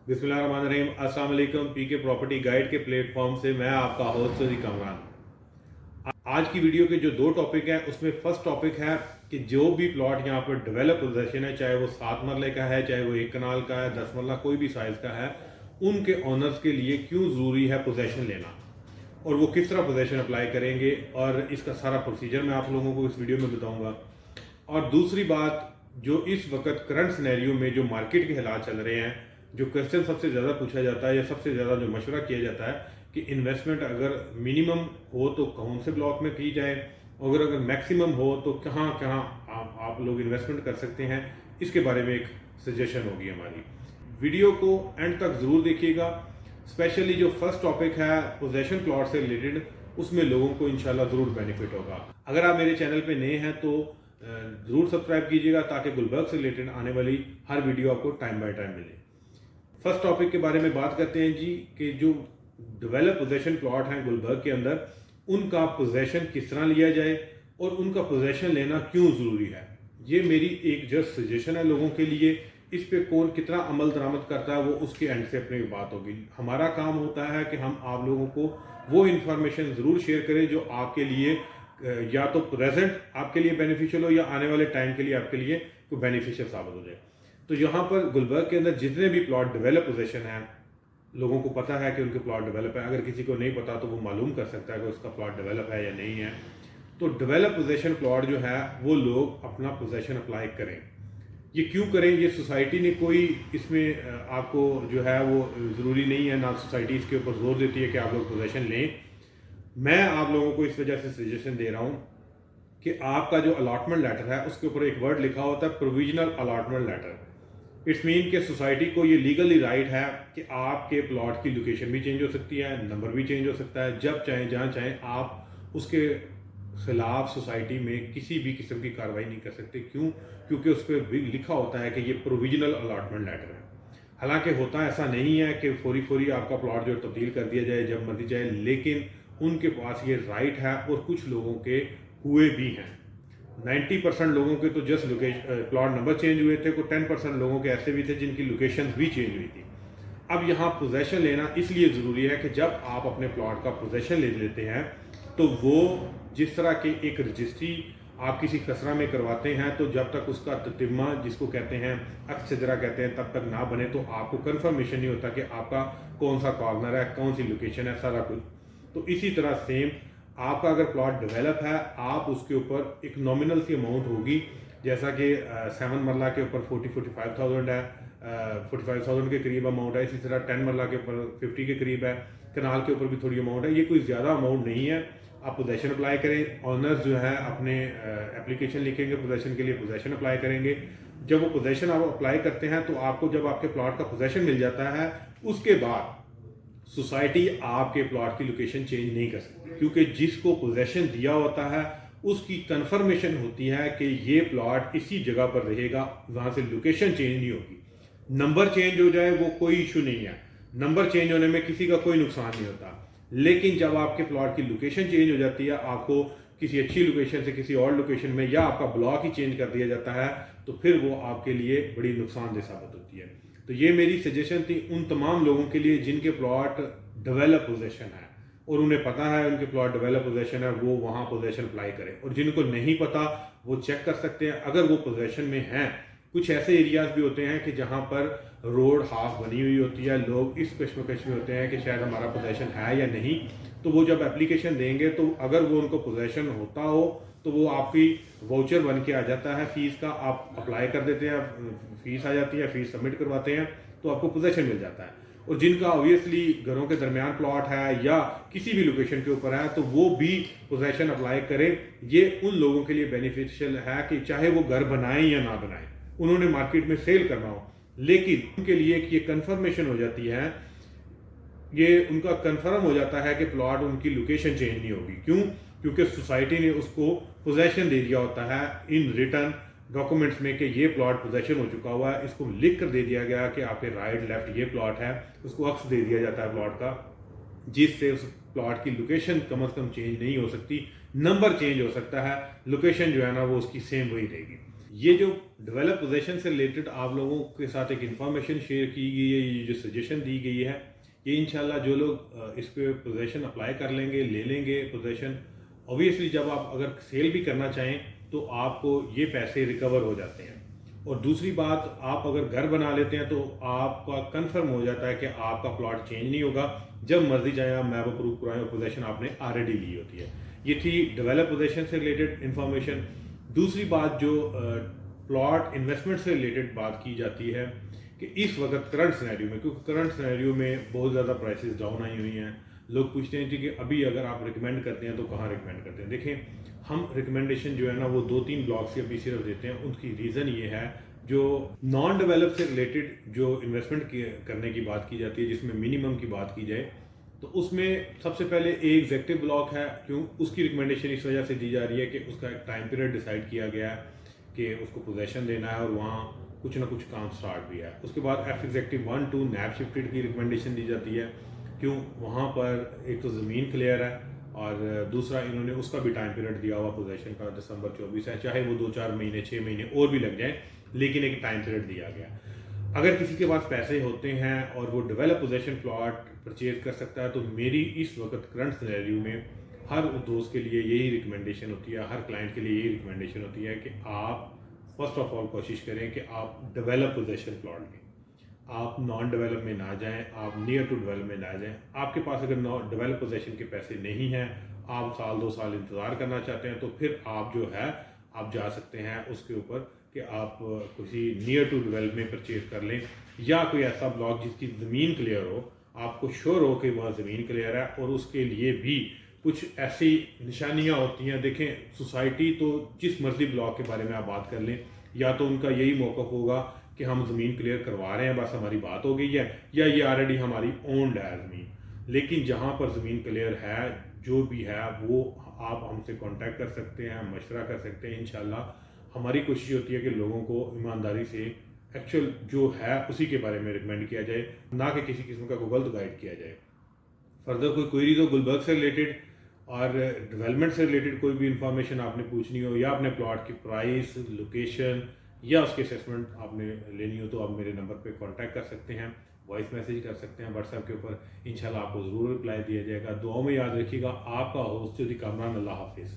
बिस्मिल्लाहिर्रहमानिर्रहीम। अस्सलाम वालेकुम। पीके प्रॉपर्टी गाइड के प्लेटफॉर्म से मैं आपका होस्ट सऊदी कमरान। आज की वीडियो के जो दो टॉपिक हैं उसमें फर्स्ट टॉपिक है कि जो भी प्लॉट यहाँ पर डेवलप पोजेशन है, चाहे वो 7 मरले का है, चाहे वो 1 कनाल का है, 10 मरला, कोई भी साइज़ का है, उनके ऑनर्स के लिए क्यों ज़रूरी है पोजेशन लेना और वो किस तरह पोजेशन अप्लाई करेंगे, और इसका सारा प्रोसीजर मैं आप लोगों को इस वीडियो में बताऊँगा। और दूसरी बात, जो इस वक्त करंट सिनेरियो में जो मार्केट के हालात चल रहे हैं, जो क्वेश्चन सबसे ज़्यादा पूछा जाता है या सबसे ज़्यादा जो मशवरा किया जाता है कि इन्वेस्टमेंट अगर मिनिमम हो तो कौन से ब्लॉक में की जाए, और अगर मैक्सिमम हो तो कहाँ कहाँ आप लोग इन्वेस्टमेंट कर सकते हैं, इसके बारे में एक सजेशन होगी हमारी। वीडियो को एंड तक ज़रूर देखिएगा। स्पेशली जो फर्स्ट टॉपिक है पोजेशन प्लॉट से रिलेटेड, उसमें लोगों को इंशाल्लाह ज़रूर बेनिफिट होगा। अगर आप मेरे चैनल पे नए हैं तो ज़रूर सब्सक्राइब कीजिएगा ताकि गुलबर्ग से रिलेटेड आने वाली हर वीडियो आपको टाइम बाय टाइम मिले। फर्स्ट टॉपिक के बारे में बात करते हैं जी, कि जो डेवलप पोजेशन प्लॉट हैं गुलबर्ग के अंदर, उनका पोजेशन किस तरह लिया जाए और उनका पोजेशन लेना क्यों ज़रूरी है। ये मेरी एक जस्ट सजेशन है लोगों के लिए। इस पे कौन कितना अमल दरामद करता है वो उसके एंड से अपनी बात होगी। हमारा काम होता है कि हम आप लोगों को वो इन्फॉर्मेशन ज़रूर शेयर करें जो आपके लिए या तो प्रेजेंट आपके लिए बेनिफिशियल हो या आने वाले टाइम के लिए आपके लिए कोई बेनिफिशियल साबित हो जाए। तो यहाँ पर गुलबर्ग के अंदर जितने भी प्लॉट डेवलप पोजीशन है, लोगों को पता है कि उनके प्लॉट डेवलप है। अगर किसी को नहीं पता तो वो मालूम कर सकता है कि उसका प्लॉट डेवलप है या नहीं है। तो डेवलप पोजीशन प्लॉट जो है वो लोग अपना पोजीशन अप्लाई करें। ये क्यों करें? ये सोसाइटी ने कोई इसमें आपको जो है वो ज़रूरी नहीं है, ना सोसाइटी इसके ऊपर जोर देती है कि आप लोग पोजीशन लें। मैं आप लोगों को इस वजह से सजेशन दे रहा हूँ कि आपका जो अलॉटमेंट लेटर है उसके ऊपर एक वर्ड लिखा होता है provisional allotment letter. It's mean कि सोसाइटी को ये लीगली राइट है कि आपके प्लॉट की लोकेशन भी चेंज हो सकती है, नंबर भी चेंज हो सकता है, जब चाहें जहाँ चाहें आप उसके खिलाफ सोसाइटी में किसी भी किस्म की कार्रवाई नहीं कर सकते। क्यों? क्योंकि उस पर भी लिखा होता है कि ये प्रोविजनल अलॉटमेंट लेटर है। हालांकि होता ऐसा नहीं है कि फौरी फौरी आपका प्लॉट जो तब्दील कर दिया जाए जब मर्जी जाए, लेकिन उनके पास ये राइट है और कुछ लोगों के हुए भी हैं। 90% लोगों के तो just location plot number change हुए थे, कोई 10% लोगों के ऐसे भी थे जिनकी लोकेशन भी चेंज हुई थी। अब यहाँ पोजेशन लेना इसलिए ज़रूरी है कि जब आप अपने प्लॉट का पोजेशन ले लेते हैं तो वो जिस तरह की एक रजिस्ट्री आप किसी खसरा में करवाते हैं, तो जब तक उसका ततिम्मा जिसको कहते हैं अक्स शजरा कहते हैं तब तक ना बने तो आपको कंफर्मेशन नहीं होता कि आपका कौन सा कॉर्नर है, कौन सी लोकेशन है, सारा कुछ। तो इसी तरह सेम आपका अगर प्लॉट डेवलप है, आप उसके ऊपर एक नॉमिनल सी अमाउंट होगी, जैसा कि 7 मरला के ऊपर 45,000 है, 45,000 के करीब अमाउंट है। इसी तरह 10 मरला के ऊपर 50 के करीब है, कनाल के ऊपर भी थोड़ी अमाउंट है। ये कोई ज़्यादा अमाउंट नहीं है। आप पोजेशन अप्लाई करें, ऑनर्स जो है अपने एप्लीकेशन लिखेंगे पोजेशन के लिए, पोजेशन अप्लाई करेंगे। जब वो पोजेशन आप अप्लाई करते हैं तो आपको जब आपके प्लॉट का पोजेशन मिल जाता है, उसके बाद सोसाइटी आपके प्लॉट की लोकेशन चेंज नहीं कर सकती, क्योंकि जिसको पोजेशन दिया होता है उसकी कंफर्मेशन होती है कि ये प्लॉट इसी जगह पर रहेगा, वहाँ से लोकेशन चेंज नहीं होगी। नंबर चेंज हो जाए वो कोई इशू नहीं है, नंबर चेंज होने में किसी का कोई नुकसान नहीं होता। लेकिन जब आपके प्लॉट की लोकेशन चेंज हो जाती है, आपको किसी अच्छी लोकेशन से किसी और लोकेशन में, या आपका ब्लॉक ही चेंज कर दिया जाता है, तो फिर वो आपके लिए बड़ी नुकसानदेह साबित होती है। तो ये मेरी सजेशन थी उन तमाम लोगों के लिए जिनके प्लॉट डेवलप पोजेशन है और उन्हें पता है उनके प्लॉट डेवलप पोजेशन है, वो वहाँ पोजेशन अप्लाई करें। और जिनको नहीं पता वो चेक कर सकते हैं अगर वो पोजेशन में हैं। कुछ ऐसे एरियाज भी होते हैं कि जहाँ पर रोड हाफ बनी हुई होती है, लोग इस कश्मकश में होते हैं कि शायद हमारा पोजेशन है या नहीं। तो वो जब एप्लीकेशन देंगे तो अगर वो उनको पोजेशन होता हो तो वो आपकी वाउचर बन के आ जाता है फीस का, आप अप्लाई कर देते हैं, फीस आ जाती है, फीस सबमिट करवाते हैं तो आपको पोजेशन मिल जाता है। और जिनका ऑब्वियसली घरों के दरमियान प्लॉट है या किसी भी लोकेशन के ऊपर है तो वो भी पोजेशन अप्लाई करें। ये उन लोगों के लिए बेनिफिशियल है कि चाहे वो घर बनाएं या ना बनाएं, उन्होंने मार्केट में सेल करना हो, लेकिन उनके लिए ये कंफर्मेशन हो जाती है, ये उनका कंफर्म हो जाता है कि प्लॉट उनकी लोकेशन चेंज नहीं होगी। क्यों? क्योंकि सोसाइटी ने उसको पोजेशन दे दिया होता है इन रिटर्न डॉक्यूमेंट्स में कि ये प्लॉट पोजेशन हो चुका हुआ है। इसको लिख कर दे दिया गया कि आपके राइट लेफ्ट ये प्लॉट है, उसको अक्स दे दिया जाता है प्लॉट का, जिससे उस प्लॉट की लोकेशन कम से कम चेंज नहीं हो सकती। नंबर चेंज हो सकता है, लोकेशन जो है ना वो उसकी सेम वही रहेगी। ये जो डेवलप पोजीशन से रिलेटेड आप लोगों के साथ एक इन्फॉर्मेशन शेयर की गई है, ये जो सजेशन दी गई है, ये इंशाल्लाह जो लोग इस पे पोजीशन अप्लाई कर लेंगे, ले लेंगे पोजीशन, ऑब्वियसली जब आप अगर सेल भी करना चाहें तो आपको ये पैसे रिकवर हो जाते हैं। और दूसरी बात, आप अगर घर बना लेते हैं तो आपका कंफर्म हो जाता है कि आपका प्लॉट चेंज नहीं होगा, जब मर्जी चाहे आप मैप अप्रूव कराएं, पोजीशन आपने ऑलरेडी ली होती है। ये थी डेवलप पोजीशन से रिलेटेड इन्फॉर्मेशन। दूसरी बात जो प्लॉट इन्वेस्टमेंट से रिलेटेड बात की जाती है कि इस वक्त करंट सिनेरियो में, क्योंकि करंट सिनेरियो में बहुत ज़्यादा प्राइसेस डाउन आई हुई हैं, लोग पूछते हैं कि अभी अगर आप रिकमेंड करते हैं तो कहाँ रिकमेंड करते हैं। देखें, हम रिकमेंडेशन जो है ना वो 2-3 ब्लॉक से अभी सिर्फ देते हैं। उनकी रीज़न ये है, जो नॉन डेवलप से रिलेटेड जो इन्वेस्टमेंट करने की बात की जाती है, जिसमें मिनिमम की बात की जाए, तो उसमें सबसे पहले एक एग्जेक्टिव ब्लॉक है। क्यों उसकी रिकमेंडेशन इस वजह से दी जा रही है कि उसका एक टाइम पीरियड डिसाइड किया गया है कि उसको पोजेशन देना है और वहाँ कुछ ना कुछ काम स्टार्ट भी है। उसके बाद एफ एग्जेक्टिव 1-2 नैब शिफ्टेड की रिकमेंडेशन दी जाती है। क्यों वहाँ पर एक तो ज़मीन क्लियर है और दूसरा इन्होंने उसका भी टाइम पीरियड दिया हुआ पोजेशन का दिसंबर 24 है, चाहे वो 2-4 महीने 6 महीने और भी लग जाए, लेकिन एक टाइम पीरियड दिया गया। अगर किसी के पास पैसे होते हैं और वो डेवलप पोजीशन प्लॉट परचेज कर सकता है, तो मेरी इस वक्त करंट सिनेरियो में हर दोस्त के लिए यही रिकमेंडेशन होती है, हर क्लाइंट के लिए यही रिकमेंडेशन होती है कि आप फर्स्ट ऑफ ऑल कोशिश करें कि आप डेवलप पोजीशन प्लॉट लें। आप नॉन डेवलप में ना जाएं, आप नियर टू डेवलप में ना जाएं। आपके पास अगर डेवलप पोजीशन के पैसे नहीं हैं, आप साल 2 साल इंतज़ार करना चाहते हैं, तो फिर आप जो है आप जा सकते हैं उसके ऊपर कि आप किसी नियर टू डेवलप में परचेज कर लें, या कोई ऐसा ब्लॉक जिसकी ज़मीन क्लियर हो, आपको श्योर हो कि वह ज़मीन क्लियर है। और उसके लिए भी कुछ ऐसी निशानियां होती हैं। देखें, सोसाइटी तो जिस मर्जी ब्लॉक के बारे में आप बात कर लें, या तो उनका यही मौक़िफ़ होगा कि हम ज़मीन क्लियर करवा रहे हैं, बस हमारी बात हो गई है, या ये ऑलरेडी हमारी ओन्ड है ज़मीन। लेकिन जहाँ पर ज़मीन क्लियर है, जो भी है वो आप हमसे कांटेक्ट कर सकते हैं, मशवरा कर सकते हैं। इंशाल्लाह हमारी कोशिश होती है कि लोगों को ईमानदारी से एक्चुअल जो है उसी के बारे में रिकमेंड किया जाए, ना कि किसी किस्म का कोई गलत गाइड किया जाए। फर्दर कोई क्वेरी हो गुलबर्ग से रिलेटेड और डेवलपमेंट से रिलेटेड कोई भी इंफॉर्मेशन आपने पूछनी हो, या अपने प्लॉट की प्राइस, लोकेशन या उसके असेसमेंट आपने लेनी हो, तो आप मेरे नंबर पे कांटेक्ट कर सकते हैं, वॉइस मैसेज कर सकते हैं व्हाट्सएप के ऊपर। इंशाल्लाह आपको ज़रूर रिप्लाई दिया जाएगा। दुआओं में याद रखिएगा। आपका होस्ट चौधरी कामरान। अल्लाह हाफिज़।